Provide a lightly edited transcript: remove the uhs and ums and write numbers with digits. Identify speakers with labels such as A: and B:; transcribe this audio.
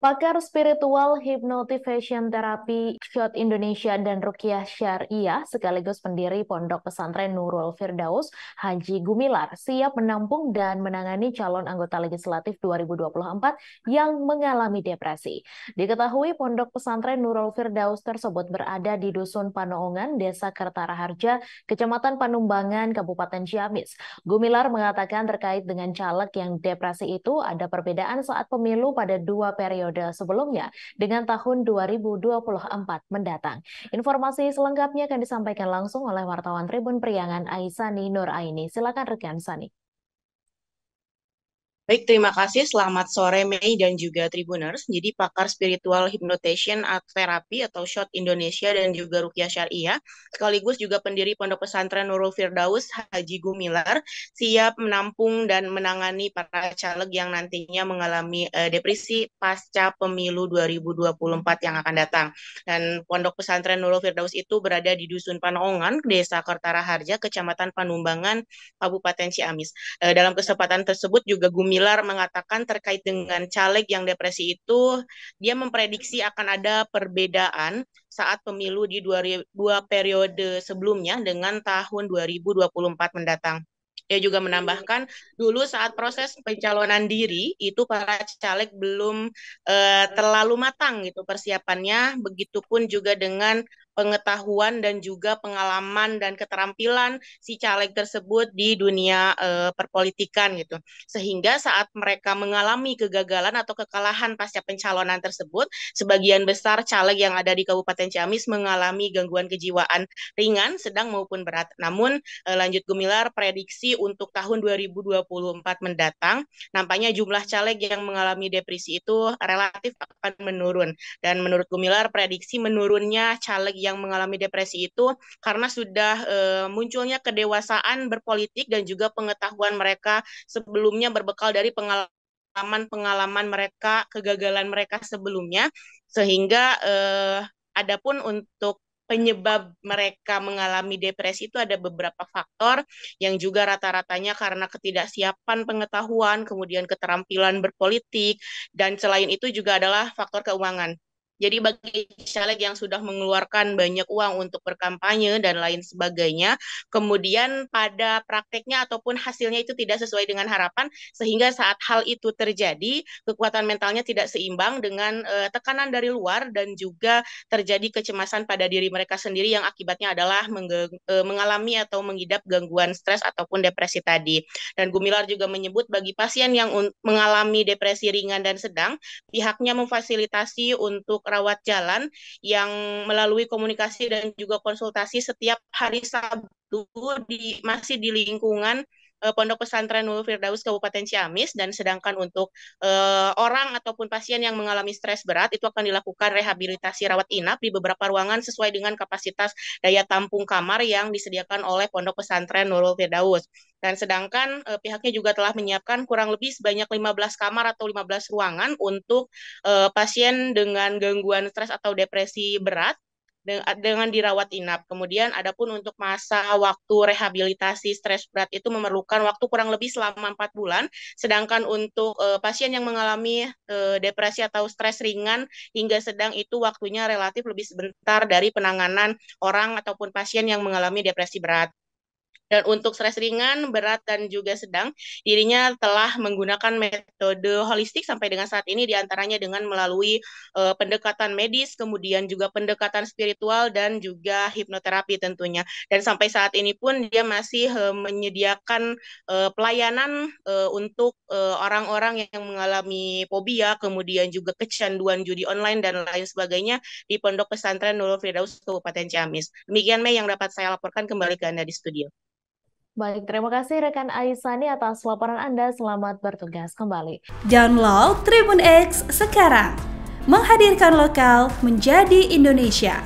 A: Pakar spiritual Hypnotivation Therapy Shot Indonesia dan Ruqyah Syariah sekaligus pendiri Pondok Pesantren Nurul Firdaus, Haji Gumilar, siap menampung dan menangani calon anggota legislatif 2024 yang mengalami depresi. Diketahui Pondok Pesantren Nurul Firdaus tersebut berada di Dusun Panoongan, Desa Kertaraharja, Kecamatan Panumbangan, Kabupaten Ciamis. Gumilar mengatakan terkait dengan caleg yang depresi itu ada perbedaan saat pemilu pada dua periode sebelumnya dengan tahun 2024 mendatang. Informasi selengkapnya akan disampaikan langsung oleh wartawan Tribun Priangan Aisani Nuraini. Silakan rekan Sani.
B: Baik, terima kasih. Selamat sore Mei dan juga Tribuners. Jadi pakar spiritual hypnotation therapy atau Shot Indonesia dan juga Ruqyah Syariah, sekaligus juga pendiri Pondok Pesantren Nurul Firdaus, Haji Gumilar, siap menampung dan menangani para caleg yang nantinya mengalami depresi pasca pemilu 2024 yang akan datang. Dan Pondok Pesantren Nurul Firdaus itu berada di Dusun Panoongan, Desa Kertaraharja, Kecamatan Panumbangan, Kabupaten Ciamis. Dalam kesempatan tersebut juga Gumilar mengatakan terkait dengan caleg yang depresi itu, dia memprediksi akan ada perbedaan saat pemilu di dua periode sebelumnya dengan tahun 2024 mendatang. Dia juga menambahkan dulu saat proses pencalonan diri itu para caleg belum terlalu matang gitu persiapannya, begitupun juga dengan pengetahuan dan juga pengalaman dan keterampilan si caleg tersebut di dunia perpolitikan gitu. Sehingga saat mereka mengalami kegagalan atau kekalahan pasca pencalonan tersebut, sebagian besar caleg yang ada di Kabupaten Ciamis mengalami gangguan kejiwaan ringan, sedang maupun berat. Namun lanjut Gumilar, prediksi untuk tahun 2024 mendatang, nampaknya jumlah caleg yang mengalami depresi itu relatif akan menurun. Dan menurut Gumilar, prediksi menurunnya caleg yang mengalami depresi itu karena sudah munculnya kedewasaan berpolitik dan juga pengetahuan mereka sebelumnya berbekal dari pengalaman mereka, kegagalan mereka sebelumnya, sehingga adapun untuk penyebab mereka mengalami depresi itu ada beberapa faktor yang juga rata-ratanya karena ketidaksiapan pengetahuan, kemudian keterampilan berpolitik, dan selain itu juga adalah faktor keuangan. Jadi bagi caleg yang sudah mengeluarkan banyak uang untuk berkampanye dan lain sebagainya, kemudian pada prakteknya ataupun hasilnya itu tidak sesuai dengan harapan, sehingga saat hal itu terjadi, kekuatan mentalnya tidak seimbang dengan tekanan dari luar dan juga terjadi kecemasan pada diri mereka sendiri yang akibatnya adalah mengalami atau mengidap gangguan stres ataupun depresi tadi. Dan Gumilar juga menyebut bagi pasien yang mengalami depresi ringan dan sedang, pihaknya memfasilitasi untuk rawat jalan yang melalui komunikasi dan juga konsultasi setiap hari Sabtu masih di lingkungan Pondok Pesantren Nurul Firdaus Kabupaten Ciamis, dan sedangkan untuk orang ataupun pasien yang mengalami stres berat itu akan dilakukan rehabilitasi rawat inap di beberapa ruangan sesuai dengan kapasitas daya tampung kamar yang disediakan oleh Pondok Pesantren Nurul Firdaus. Dan sedangkan pihaknya juga telah menyiapkan kurang lebih sebanyak 15 kamar atau 15 ruangan untuk pasien dengan gangguan stres atau depresi berat dengan dirawat inap. Kemudian adapun untuk masa waktu rehabilitasi stres berat itu memerlukan waktu kurang lebih selama 4 bulan, sedangkan untuk pasien yang mengalami depresi atau stres ringan hingga sedang itu waktunya relatif lebih sebentar dari penanganan orang ataupun pasien yang mengalami depresi berat. Dan untuk stres ringan, berat, dan juga sedang, dirinya telah menggunakan metode holistik sampai dengan saat ini, diantaranya dengan melalui pendekatan medis, kemudian juga pendekatan spiritual, dan juga hipnoterapi tentunya. Dan sampai saat ini pun dia masih menyediakan pelayanan untuk orang-orang yang mengalami fobia, kemudian juga kecanduan judi online, dan lain sebagainya di Pondok Pesantren Nurul Firdaus, Kabupaten Ciamis. Demikian, Mei, yang dapat saya laporkan. Kembali ke Anda di studio.
A: Baik, terima kasih rekan Aisani atas laporan Anda. Selamat bertugas kembali.
C: Download Tribun X sekarang. Menghadirkan lokal menjadi Indonesia.